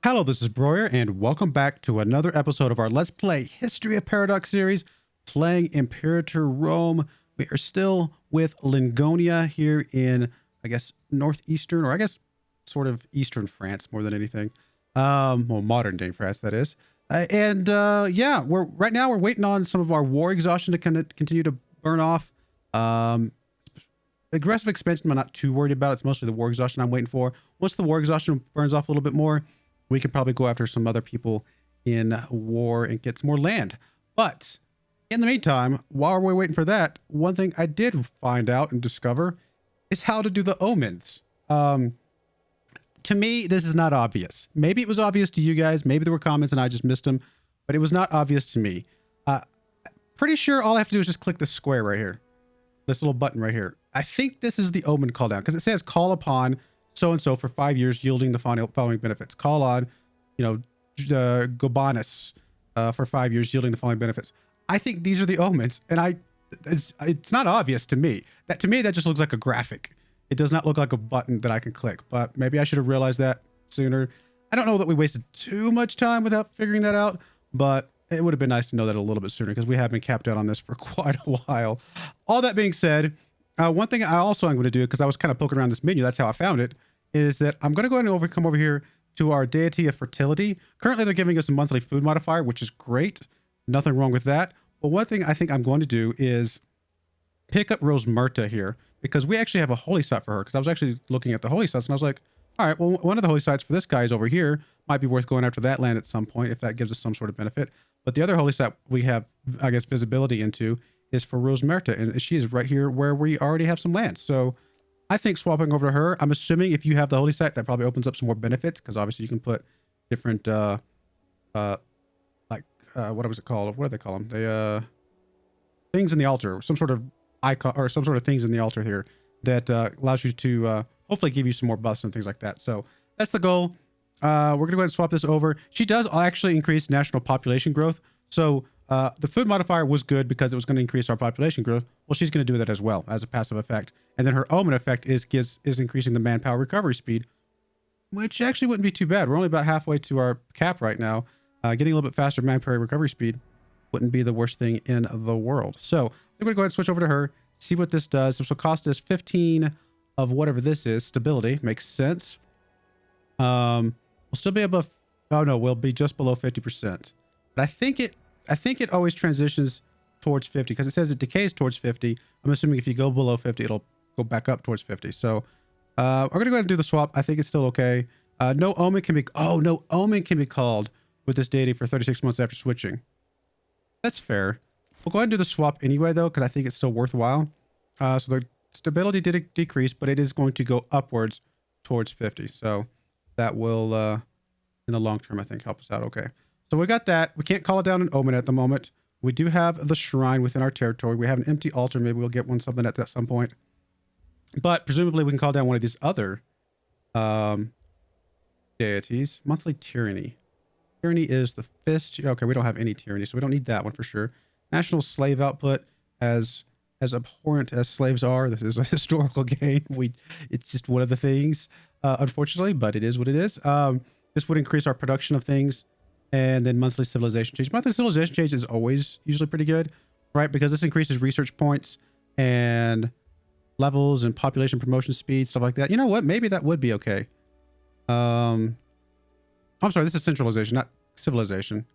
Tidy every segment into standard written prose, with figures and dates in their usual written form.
Hello, this is Broyar, and welcome back to another episode of our Let's Play History of Paradox series, playing Imperator Rome. We are still with Lingonia here in, I guess, northeastern, or I guess sort of eastern France more than anything. Well, modern day France, that is. Yeah, right now we're waiting on some of our war exhaustion to kind of continue to burn off. Aggressive expansion, I'm not too worried about. It's mostly the war exhaustion I'm waiting for. Once the war exhaustion burns off a little bit more, we can probably go after some other people in war and get some more land. But in the meantime, while we're waiting for that, one thing I did find out and discover is how to do the omens. To me, this is not obvious. Maybe it was obvious to you guys. Maybe there were comments and I just missed them, but it was not obvious to me. Pretty sure all I have to do is just click this square right here. This little button right here. I think this is the omen call down because it says call upon so-and-so for 5 years, yielding the following benefits. Call on, Gobanis for 5 years, yielding the following benefits. I think these are the omens, and it's not obvious to me. That just looks like a graphic. It does not look like a button that I can click, but maybe I should have realized that sooner. I don't know that we wasted too much time without figuring that out, but it would have been nice to know that a little bit sooner because we have been capped out on this for quite a while. All that being said, one thing I'm going to do, because I was kind of poking around this menu, that's how I found it, is that I'm going to go ahead and come over here to our Deity of Fertility. Currently, they're giving us a monthly food modifier, which is great. Nothing wrong with that. But one thing I think I'm going to do is pick up Rose Myrta here, because we actually have a holy site for her, because I was actually looking at the holy sites, and I was like, all right, well, one of the holy sites for this guy is over here. Might be worth going after that land at some point, if that gives us some sort of benefit. But the other holy site we have, I guess, visibility into is for Rose Myrta, and she is right here where we already have some land. So I think swapping over to her, I'm assuming if you have the holy site, that probably opens up some more benefits, because obviously you can put different, what was it called? What do they call them? They, things in the altar, some sort of icon, or some sort of things in the altar here that allows you to hopefully give you some more buffs and things like that. So that's the goal. We're going to go ahead and swap this over. She does actually increase national population growth. So the food modifier was good because it was going to increase our population growth. Well, she's going to do that as well as a passive effect. And then her omen effect is increasing the manpower recovery speed, which actually wouldn't be too bad. We're only about halfway to our cap right now. Getting a little bit faster manpower recovery speed wouldn't be the worst thing in the world. So I'm going to go ahead and switch over to her, see what this does. This will cost us 15 of whatever this is. Stability makes sense. We'll still be above. Oh no, we'll be just below 50%. But I think it always transitions towards 50 because it says it decays towards 50. I'm assuming if you go below 50, it'll go back up towards 50. So we're gonna go ahead and do the swap. I think it's still okay. No omen can be called with this deity for 36 months after switching. That's fair. We'll go ahead and do the swap anyway though, because I think it's still worthwhile. So the stability did decrease, but it is going to go upwards towards 50. So that will, in the long term, I think help us out. Okay. So we got that. We can't call it down an omen at the moment. We do have the shrine within our territory. We have an empty altar. Maybe we'll get something at some point. But presumably we can call down one of these other deities. Monthly tyranny. Tyranny is the fist. Okay, we don't have any tyranny, so we don't need that one for sure. National slave output. As abhorrent as slaves are, this is a historical game. It's just one of the things, unfortunately, but it is what it is. This would increase our production of things. And then monthly civilization change. Monthly civilization change is always usually pretty good, right? Because this increases research points and levels and population promotion speed, stuff like that. You know what? Maybe that would be okay. I'm sorry, this is centralization, not civilization.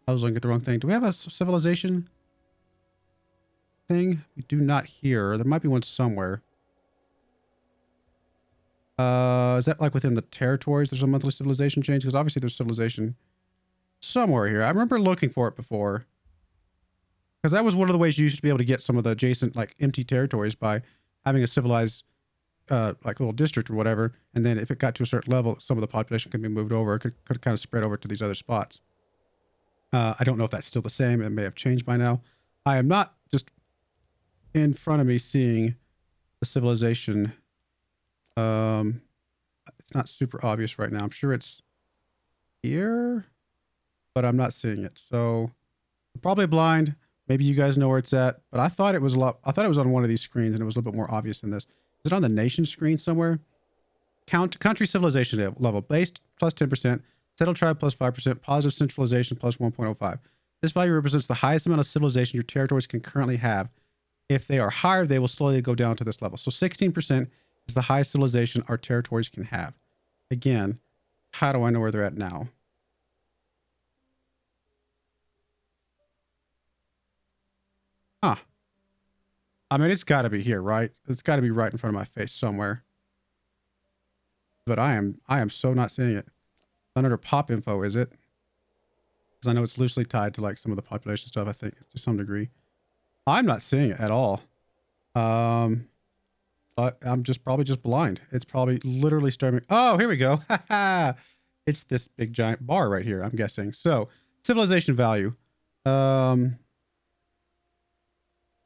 I was looking at the wrong thing. Do we have a civilization thing? We do not here. There might be one somewhere. Is that like within the territories? There's a monthly civilization change? Because obviously there's civilization somewhere here. I remember looking for it before, because that was one of the ways you used to be able to get some of the adjacent like empty territories by having a civilized like little district or whatever, and then if it got to a certain level, some of the population could be moved over. It could kind of spread over to these other spots. I don't know if that's still the same. It may have changed by now. I am not just in front of me seeing the civilization. It's not super obvious right now. I'm sure it's here, but I'm not seeing it. So I'm probably blind. Maybe you guys know where it's at, but I thought it was on one of these screens and it was a little bit more obvious than this. Is it on the nation screen somewhere? Country civilization level. Based plus 10%. Settled tribe plus 5%. Positive centralization plus 1.05. This value represents the highest amount of civilization your territories can currently have. If they are higher, they will slowly go down to this level. So 16% is the highest civilization our territories can have. Again, how do I know where they're at now? Huh. I mean, it's got to be here, right? It's got to be right in front of my face somewhere. But I am so not seeing it. Not under pop info, is it? Because I know it's loosely tied to like some of the population stuff, I think, to some degree. I'm not seeing it at all. But I'm probably just blind. It's probably literally starting. Oh, here we go. It's this big giant bar right here, I'm guessing. So, civilization value.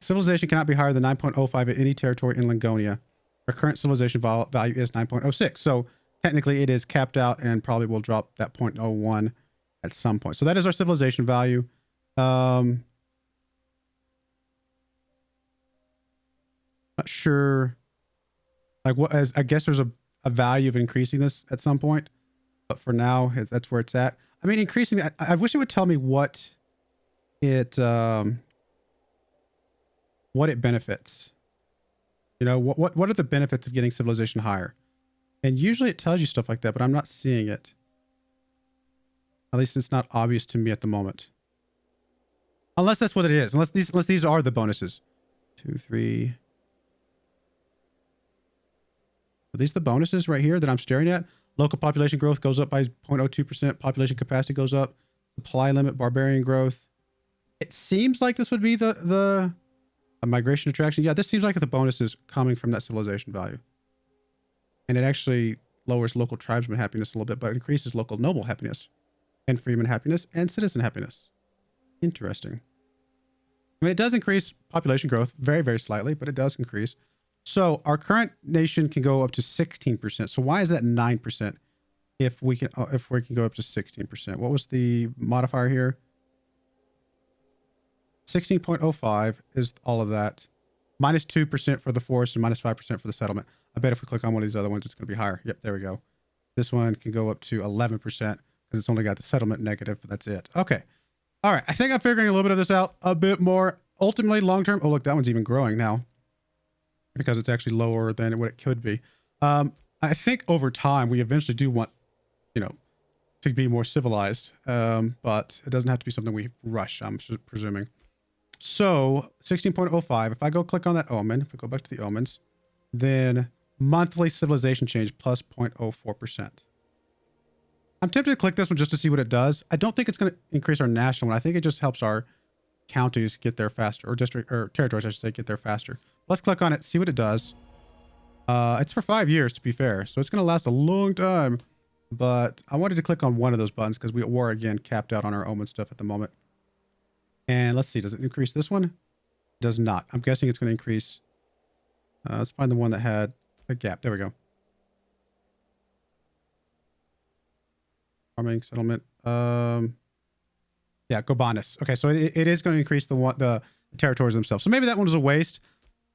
Civilization cannot be higher than 9.05 at any territory in Lingonia. Our current civilization value is 9.06. So, technically, it is capped out and probably will drop that 0.01 at some point. So, that is our civilization value. Not sure. Like what? As I guess there's a value of increasing this at some point, but for now, that's where it's at. I mean, increasing. I wish it would tell me what it benefits. You know, what are the benefits of getting civilization higher? And usually it tells you stuff like that, but I'm not seeing it. At least it's not obvious to me at the moment. Unless that's what it is. Unless these are the bonuses. 2, 3. Are these the bonuses right here that I'm staring at? Local population growth goes up by 0.02%. Population capacity goes up. Supply limit, barbarian growth. It seems like this would be the migration attraction. Yeah, this seems like the bonus is coming from that civilization value. And it actually lowers local tribesman happiness a little bit, but increases local noble happiness and freeman happiness and citizen happiness. Interesting. I mean, it does increase population growth very, very slightly, but it does increase. So our current nation can go up to 16%. So why is that 9% if we can go up to 16%? What was the modifier here? 16.05 is all of that. Minus 2% for the forest and minus 5% for the settlement. I bet if we click on one of these other ones, it's going to be higher. Yep, there we go. This one can go up to 11% because it's only got the settlement negative, but that's it. Okay. All right. I think I'm figuring a little bit of this out a bit more. Ultimately, long-term. Oh, look, that one's even growing now because it's actually lower than what it could be. I think over time, we eventually do want, to be more civilized, but it doesn't have to be something we rush, I'm presuming. So 16.05, if I go click on that omen, if we go back to the omens, then monthly civilization change plus 0.04%. I'm tempted to click this one just to see what it does. I don't think it's going to increase our national one. I think it just helps our counties get there faster, or territories, I should say, get there faster. Let's click on it, see what it does. It's for 5 years, to be fair, so it's going to last a long time. But I wanted to click on one of those buttons because we were, again, capped out on our omen stuff at the moment. And let's see, does it increase this one? It does not. I'm guessing it's going to increase. Let's find the one that had a gap. There we go. Farming, settlement. Yeah, go Banished. Okay, so it is going to increase the territories themselves. So maybe that one was a waste,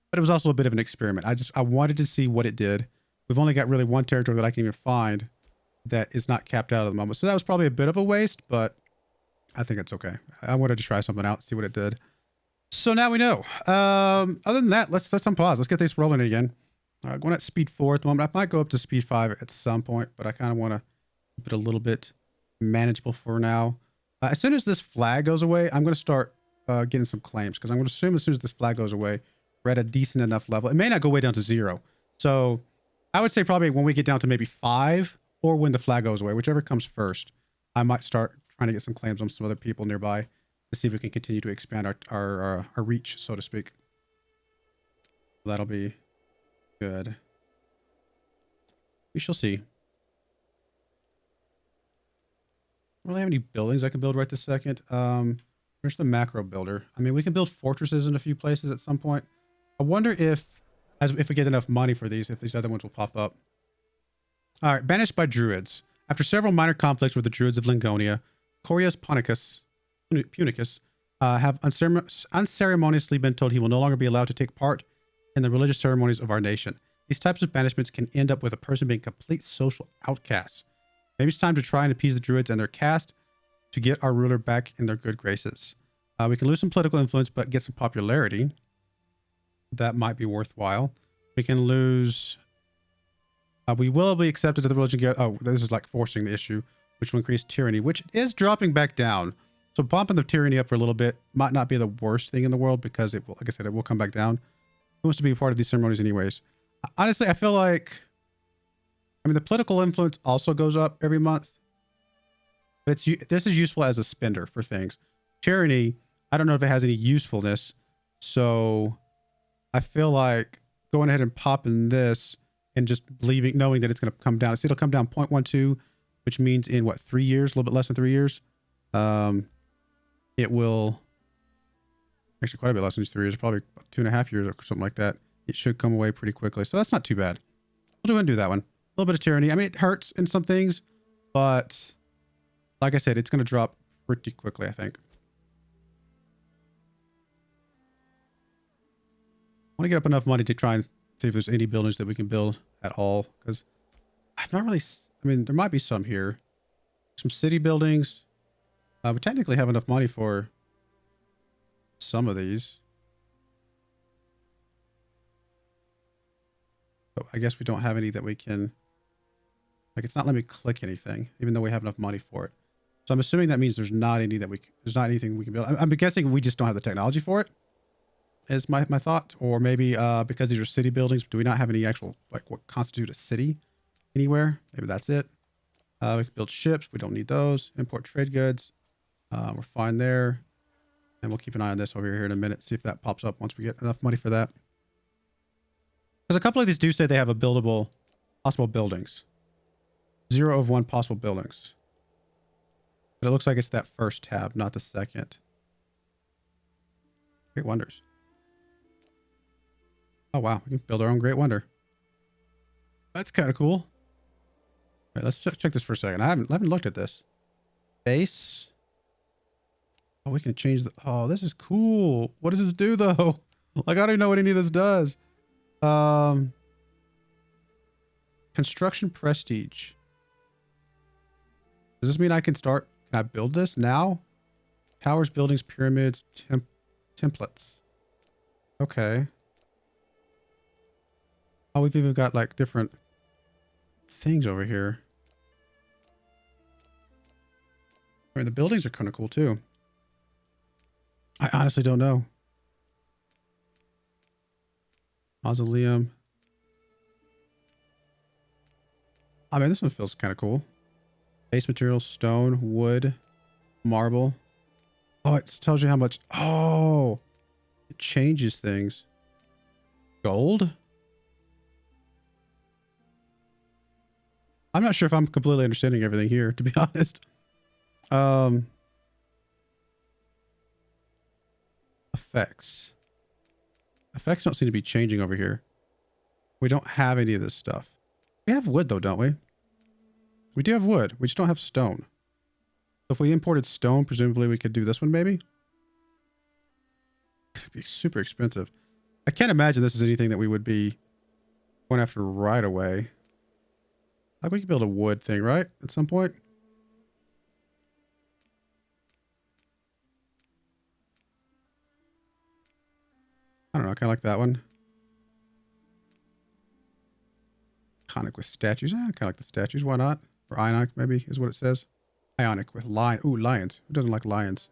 but it was also a bit of an experiment. I wanted to see what it did. We've only got really one territory that I can even find that is not capped out at the moment. So that was probably a bit of a waste, but I think it's okay. I wanted to try something out, see what it did. So now we know. Other than that, let's unpause. Let's get this rolling again. Going at speed 4 at the moment. I might go up to speed 5 at some point, but I kind of want to keep it a little bit manageable for now. As soon as this flag goes away, I'm going to start getting some claims, because I'm going to assume as soon as this flag goes away, we're at a decent enough level. It may not go way down to 0. So I would say probably when we get down to maybe 5, or when the flag goes away, whichever comes first, I might start trying to get some claims on some other people nearby to see if we can continue to expand our reach, so to speak. That'll be good. We shall see. I don't really have any buildings I can build right this second. Where's the macro builder? I mean, we can build fortresses in a few places at some point. I wonder if we get enough money for these, if these other ones will pop up. All right, banished by Druids. After several minor conflicts with the Druids of Lingonia, Corius Punicus have unceremoniously been told he will no longer be allowed to take part in the religious ceremonies of our nation. These types of banishments can end up with a person being complete social outcasts. Maybe it's time to try and appease the Druids and their caste to get our ruler back in their good graces. We can lose some political influence, but get some popularity. That might be worthwhile. We can lose... we will be accepted to the religion guild. Oh, this is like forcing the issue, which will increase tyranny, which is dropping back down. So bumping the tyranny up for a little bit might not be the worst thing in the world because it will, like I said, it will come back down. Who wants to be a part of these ceremonies anyways? Honestly, I feel like, I mean, the political influence also goes up every month. But this is useful as a spender for things. Tyranny, I don't know if it has any usefulness. So I feel like going ahead and popping this and just leaving, knowing that it's going to come down. See, it'll come down 0.12, which means in what, 3 years, a little bit less than 3 years. It will actually quite a bit less than 3 years, probably 2.5 years or something like that. It should come away pretty quickly. So that's not too bad. We'll go ahead and do that one. A little bit of tyranny. I mean, it hurts in some things, but like I said, it's going to drop pretty quickly, I think. I want to get up enough money to try and see if there's any buildings that we can build at all. Because I'm not really, I mean, there might be some here. Some city buildings. We technically have enough money for some of these. But I guess we don't have any that we can, like, it's not letting me click anything, even though we have enough money for it. So I'm assuming that means there's not any that there's not anything we can build. I'm guessing we just don't have the technology for it, is my thought. Or maybe because these are city buildings, do we not have any actual, like, what constitute a city anywhere? Maybe that's it. We can build ships. We don't need those. Import trade goods. We're fine there. And we'll keep an eye on this over here in a minute. See if that pops up once we get enough money for that. Because a couple of these do say they have a buildable, possible buildings. 0 of 1 possible buildings. But it looks like it's that first tab, not the second. Great wonders. Oh, wow. We can build our own great wonder. That's kind of cool. All right, let's check this for a second. I haven't looked at this. Base. Oh, we can change the... Oh, this is cool. What does this do, though? Like, I don't even know what any of this does. Construction prestige. Does this mean I can start... Can I build this now? Towers, buildings, pyramids, templates. Okay. Oh, we've even got, like, different things over here. I mean, the buildings are kind of cool, too. I honestly don't know. Mausoleum. I mean, this one feels kind of cool. Base materials, stone, wood, marble. Oh, it tells you how much. Oh, it changes things. Gold? I'm not sure if I'm completely understanding everything here, to be honest. Effects. Effects don't seem to be changing over here. We don't have any of this stuff. We have wood though, don't we? We do have wood. We just don't have stone. So if we imported stone, presumably we could do this one maybe? It'd be super expensive. I can't imagine this is anything that we would be going after right away. Like we could build a wood thing, right? At some point. I don't know. I kind of like that one. Iconic with statues. I kind of like the statues. Why not? Or ionic, maybe, is what it says. Ionic with lion. Ooh, lions. Who doesn't like lions?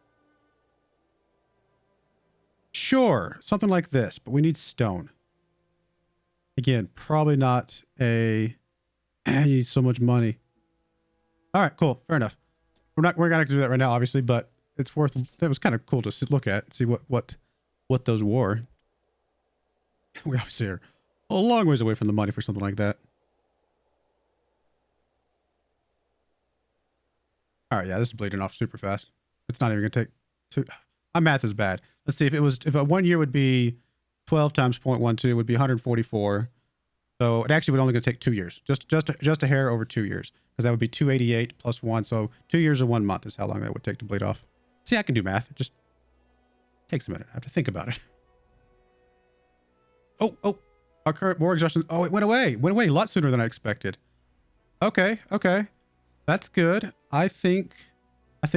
Sure. Something like this, but we need stone. Again, probably not a... You need so much money. All right, cool. Fair enough. We're gonna do that right now, obviously, but it's worth... That was kind of cool to look at and see what those were. We obviously are a long ways away from the money for something like that. All right, yeah, this is bleeding off super fast. It's not even gonna take two. My math is bad. Let's see if a 1 year would be 12 times 0.12 would be 144. So it actually would only gonna take 2 years, just a hair over 2 years, because that would be 288 plus 1. So 2 years and 1 month is how long that would take to bleed off. See, I can do math. It just takes a minute. I have to think about it. Oh, our current war exhaustion. Oh, it went away. Went away a lot sooner than I expected. Okay. That's good. I think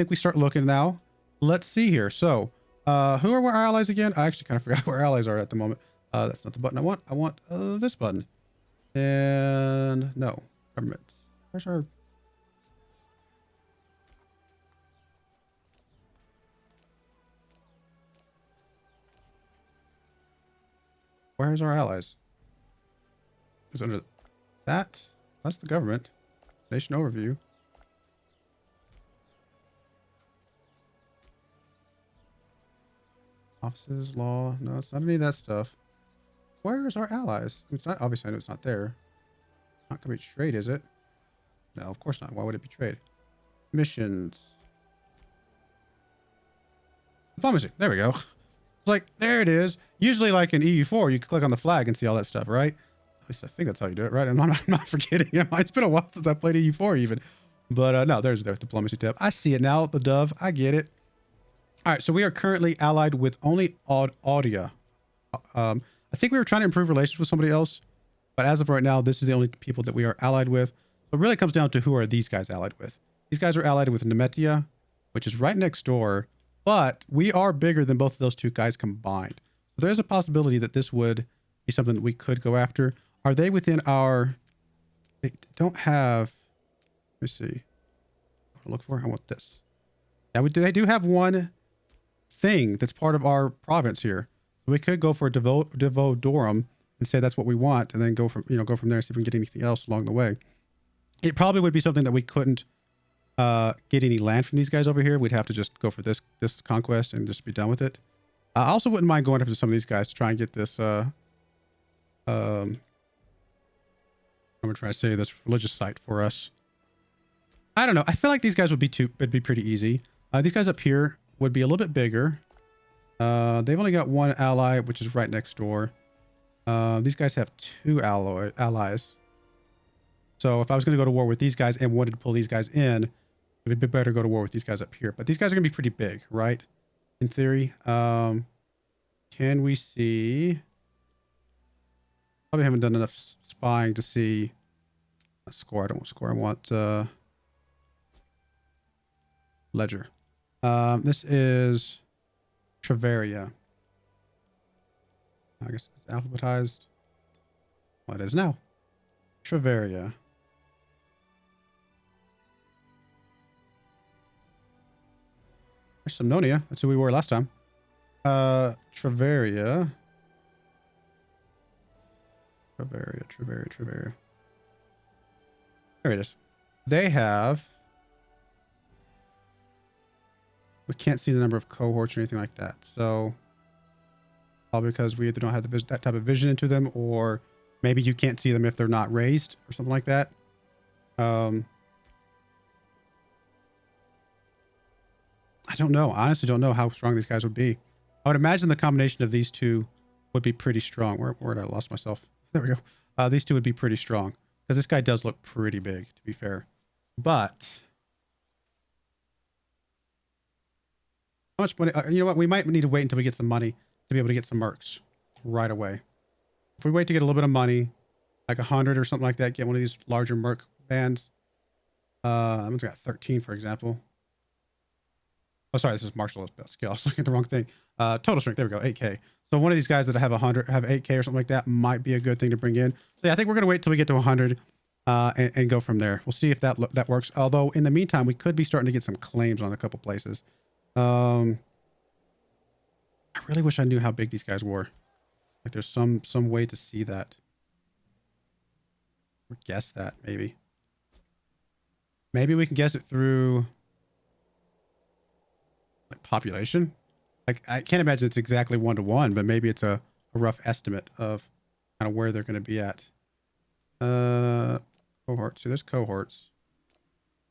we start looking now. Let's see here. So, who are our allies again? I actually kind of forgot where our allies are at the moment. That's not the button I want. I want this button. And no, government. Where's our... Where's our allies? Is under that? That's the government. Nation overview. Offices, law. No, it's not any of that stuff. Where is our allies? It's not, obviously I know it's not there. Not gonna be trade, is it? No, of course not. Why would it be trade? Missions. Diplomacy. There we go. It's like, there it is. Usually like in EU4, you can click on the flag and see all that stuff, right? At least I think that's how you do it, right? I'm not forgetting. It's been a while since I played EU4 even. But no, there's the diplomacy tab. I see it now, the dove. I get it. All right, so we are currently allied with only Audia. I think we were trying to improve relations with somebody else, but as of right now, this is the only people that we are allied with. So it really comes down to who are these guys allied with. These guys are allied with Nemetia, which is right next door, but we are bigger than both of those two guys combined. So there's a possibility that this would be something that we could go after. Are they within our... They don't have... Let me see. What I look for? I want this. Yeah, they do have one thing that's part of our province here. We could go for a Devodorum and say that's what we want, and then go from there and see if we can get anything else along the way. It probably would be something that we couldn't get any land from these guys over here. We'd have to just go for this conquest and just be done with it. I also wouldn't mind going after some of these guys to try and get this I'm gonna try to say this religious site for us. I don't know. I feel like these guys would be pretty easy. These guys up here would be a little bit bigger. They've only got one ally, which is right next door. These guys have two allies. So if I was going to go to war with these guys and wanted to pull these guys in, it would be better to go to war with these guys up here. But these guys are going to be pretty big, right? In theory. Can we see... Probably haven't done enough spying to see a score. I don't want score. I want ledger. This is Travaria. I guess it's alphabetized. Well, it is now. Travaria. There's Somnonia. That's who we were last time. Travaria. Travaria. There it is. They have... We can't see the number of cohorts or anything like that. So, probably because we either don't have that type of vision into them, or maybe you can't see them if they're not raised or something like that. I don't know. I honestly don't know how strong these guys would be. I would imagine the combination of these two would be pretty strong. Where did I lost myself? There we go. These two would be pretty strong, because this guy does look pretty big, to be fair. But how much money? You know what? We might need to wait until we get some money to be able to get some mercs right away. If we wait to get a little bit of money, like 100 or something like that, get one of these larger merc bands. That one's got 13, for example. Oh, sorry, this is martial skill. I was looking at the wrong thing. Total strength. There we go. 8K. So one of these guys that have 100, have 8K or something like that might be a good thing to bring in. So yeah, I think we're going to wait till we get to 100 and go from there. We'll see if that works. Although in the meantime, we could be starting to get some claims on a couple places. I really wish I knew how big these guys were. Like there's some way to see that. Or guess that, maybe. Maybe we can guess it through like population. Like I can't imagine it's exactly 1-to-1, but maybe it's a rough estimate of kind of where they're going to be at. Cohorts. See, there's cohorts.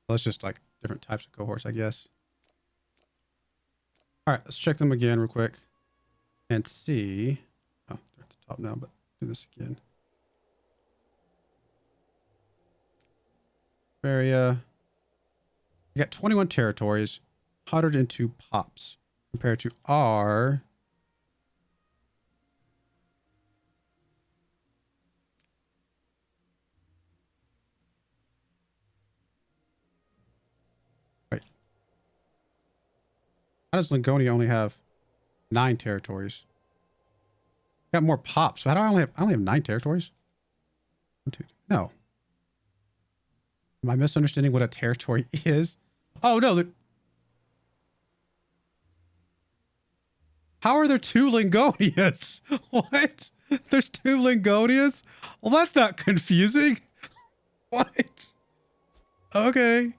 Well, it's just like different types of cohorts, I guess. All right, let's check them again real quick and see. Oh, they're at the top now, but do this again. Area. We got 21 territories, 102 pops compared to our How does Lingonia only have 9 territories? Got more pops. So how do I only have 9 territories? 1, 2, no. Am I misunderstanding what a territory is? Oh no. How are there 2 Lingonias? What? There's 2 Lingonias? Well, that's not confusing. What? Okay.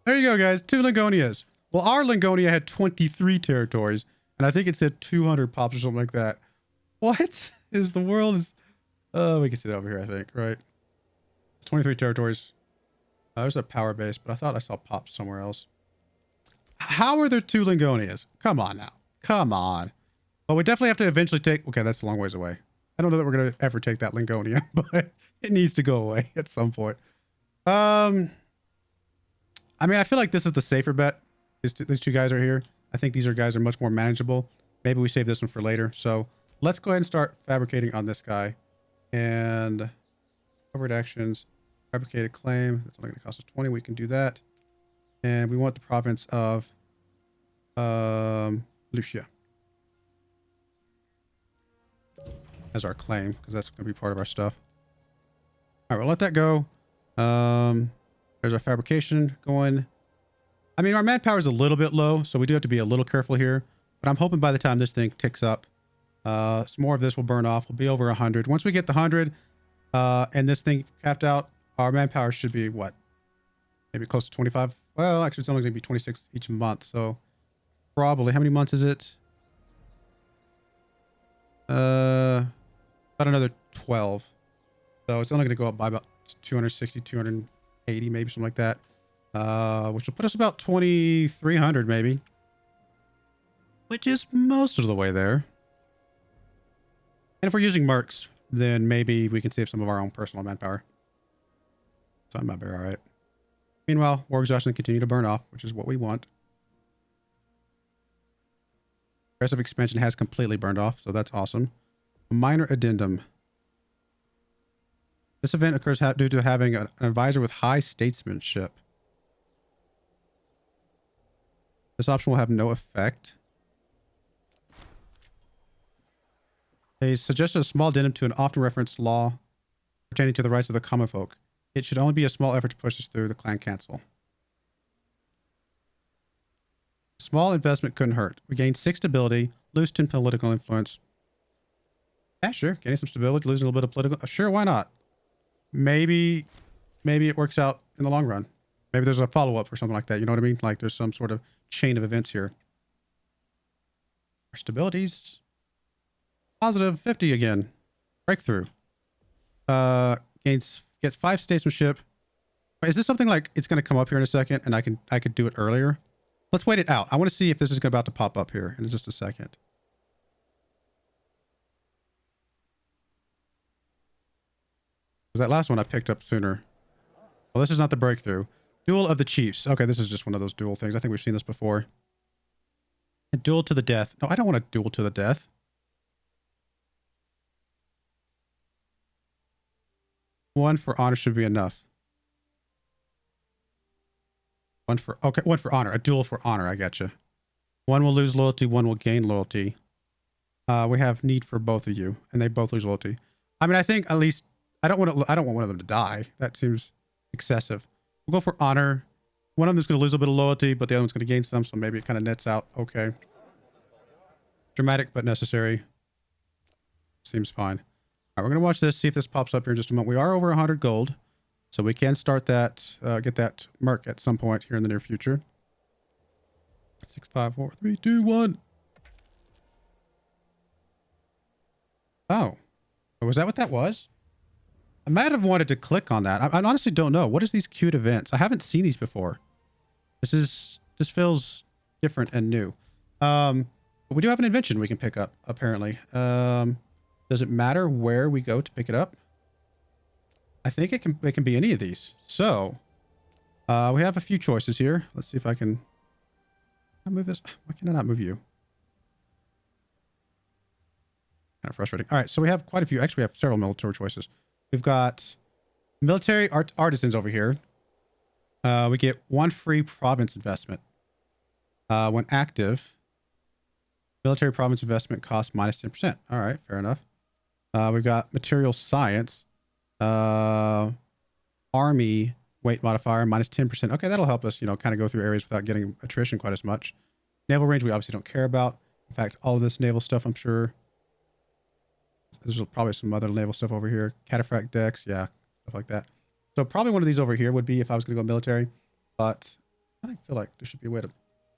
There you go, guys. 2 Lingonias. Well, our Lingonia had 23 territories, and I think it said 200 pops or something like that. What is the world is... we can see that over here, I think, right? 23 territories. There's a power base, but I thought I saw pops somewhere else. How are there 2 Lingonias? Come on now. Come on. But we definitely have to eventually take... Okay, that's a long ways away. I don't know that we're going to ever take that Lingonia, but it needs to go away at some point. I mean, I feel like this is the safer bet. These 2 guys are here. I think these guys are much more manageable. Maybe we save this one for later. So let's go ahead and start fabricating on this guy. And covered actions, fabricated claim. That's only going to cost us 20. We can do that. And we want the province of Lucia as our claim, because that's going to be part of our stuff. All right, we'll let that go. There's our fabrication going. I mean, our manpower is a little bit low, so we do have to be a little careful here. But I'm hoping by the time this thing ticks up, some more of this will burn off. We'll be over 100. Once we get the 100 and this thing capped out, our manpower should be what? Maybe close to 25. Well, actually, it's only going to be 26 each month. So probably, how many months is it? About another 12. So it's only going to go up by about 260, 280, maybe something like that. Which will put us about 2,300 maybe. Which is most of the way there. And if we're using mercs, then maybe we can save some of our own personal manpower. So I might be all right. Meanwhile, war exhaustion continue to burn off, which is what we want. Aggressive expansion has completely burned off, so that's awesome. A minor addendum. This event occurs due to having an advisor with high statesmanship. This option will have no effect. They suggested a small addendum to an often referenced law pertaining to the rights of the common folk. It should only be a small effort to push this through the clan council. Small investment couldn't hurt. We gained 6 stability, lose 10 political influence. Yeah, sure. Gaining some stability, losing a little bit of political. Sure, why not? Maybe it works out in the long run. Maybe there's a follow-up or something like that. You know what I mean? Like there's some sort of chain of events here. Our stabilities. Positive 50 again. Breakthrough. Gets 5 statesmanship. Is this something like it's going to come up here in a second and I could do it earlier? Let's wait it out. I want to see if this is about to pop up here in just a second. That last one I picked up sooner. Well, this is not the breakthrough. Duel of the Chiefs. Okay, this is just one of those duel things. I think we've seen this before. A duel to the death. No, I don't want a duel to the death. One for honor should be enough. One for honor. A duel for honor. I getcha. One will lose loyalty. One will gain loyalty. We have need for both of you, and they both lose loyalty. I mean, I think at least I don't want one of them to die. That seems excessive. We'll go for honor. One of them is going to lose a bit of loyalty, but the other one's going to gain some, so maybe it kind of nets out. Okay. Dramatic but necessary. Seems fine. All right, we're going to watch this, see if this pops up here in just a moment. We are over 100 gold, so we can start that, get that merc at some point here in the near future. 6, 5, 4, 3, 2, 1. Oh. Was that what that was? I might have wanted to click on that. I honestly don't know. What is these cute events? I haven't seen these before. This feels different and new. But we do have an invention we can pick up, apparently. Does it matter where we go to pick it up? I think it can be any of these. So, we have a few choices here. Let's see if I can move this. Why can I not move you? Kind of frustrating. All right, so we have quite a few. Actually, we have several military choices. We've got military artisans over here. We get 1 free province investment. When active, military province investment cost minus 10%. All right, fair enough. We've got material science, army weight modifier minus 10%. Okay, that'll help us, kind of go through areas without getting attrition quite as much. Naval range, we obviously don't care about. In fact, all of this naval stuff, I'm sure. There's probably some other naval stuff over here. Cataphract decks, yeah, stuff like that. So probably one of these over here would be if I was going to go military. But I feel like there should be a way to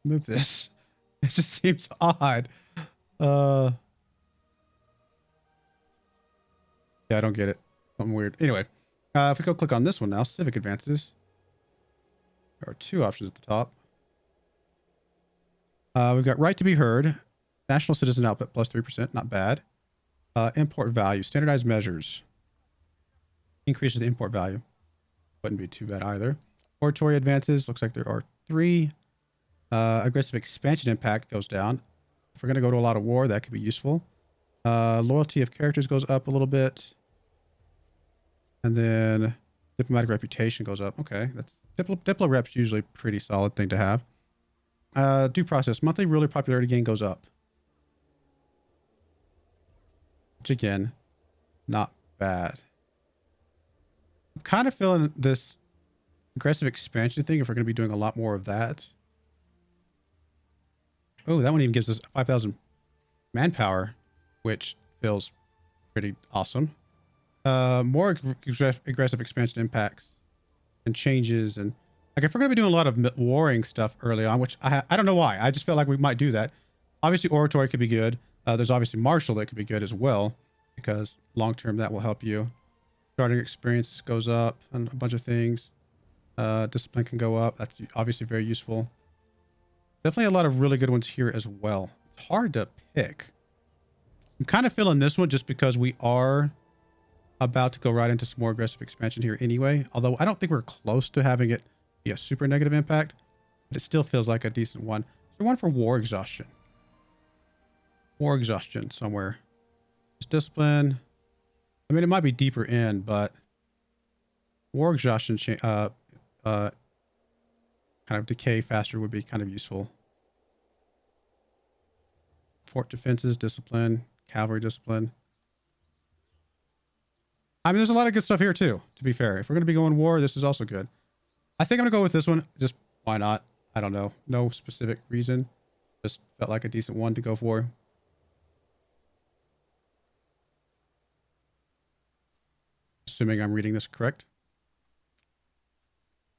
move this. It just seems odd. Yeah, I don't get it. Something weird. Anyway, if we go click on this one now, Civic Advances. There are two options at the top. We've got right to be heard. National citizen output plus 3%. Not bad. Import value. Standardized measures. Increases the import value. Wouldn't be too bad either. Oratory Advances. Looks like there are 3. Aggressive expansion impact goes down. If we're going to go to a lot of war, that could be useful. Loyalty of characters goes up a little bit. And then diplomatic reputation goes up. Okay, that's Diplo rep's usually a pretty solid thing to have. Due process. Monthly ruler popularity gain goes up. Which again, not bad. I'm kind of feeling this aggressive expansion thing if we're going to be doing a lot more of that. Oh, that one even gives us 5,000 manpower, which feels pretty awesome. More aggressive expansion impacts and changes. And like if we're going to be doing a lot of warring stuff early on, which I don't know why. I just felt like we might do that. Obviously, oratory could be good. There's obviously martial that could be good as well, because long-term that will help you. Starting experience goes up and a bunch of things. Discipline can go up. That's obviously very useful. Definitely a lot of really good ones here as well. It's hard to pick. I'm kind of feeling this one just because we are about to go right into some more aggressive expansion here anyway. Although I don't think we're close to having it be a super negative impact. But it still feels like a decent one. Is there one for war exhaustion? War exhaustion somewhere. Just discipline. I mean, it might be deeper in, but war exhaustion kind of decay faster would be kind of useful. Fort defenses, discipline, cavalry discipline. I mean, there's a lot of good stuff here too, to be fair. If we're going to be going war, this is also good. I think I'm going to go with this one. Just why not? I don't know. No specific reason. Just felt like a decent one to go for. Assuming I'm reading this correct.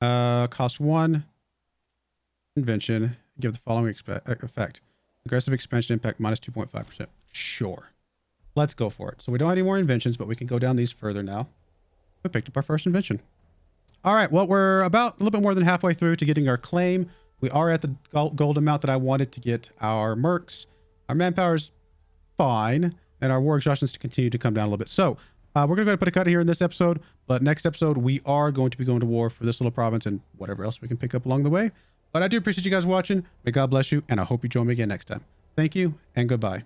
Cost 1. Invention. Give the following effect. Aggressive expansion impact minus 2.5%. Sure. Let's go for it. So we don't have any more inventions, but we can go down these further now. We picked up our first invention. All right. Well, we're about a little bit more than halfway through to getting our claim. We are at the gold amount that I wanted to get our mercs. Our manpower's fine. And our war exhaustions to continue to come down a little bit. So we're going to go ahead and put a cut here in this episode. But next episode, we are going to be going to war for this little province and whatever else we can pick up along the way. But I do appreciate you guys watching. May God bless you. And I hope you join me again next time. Thank you and goodbye.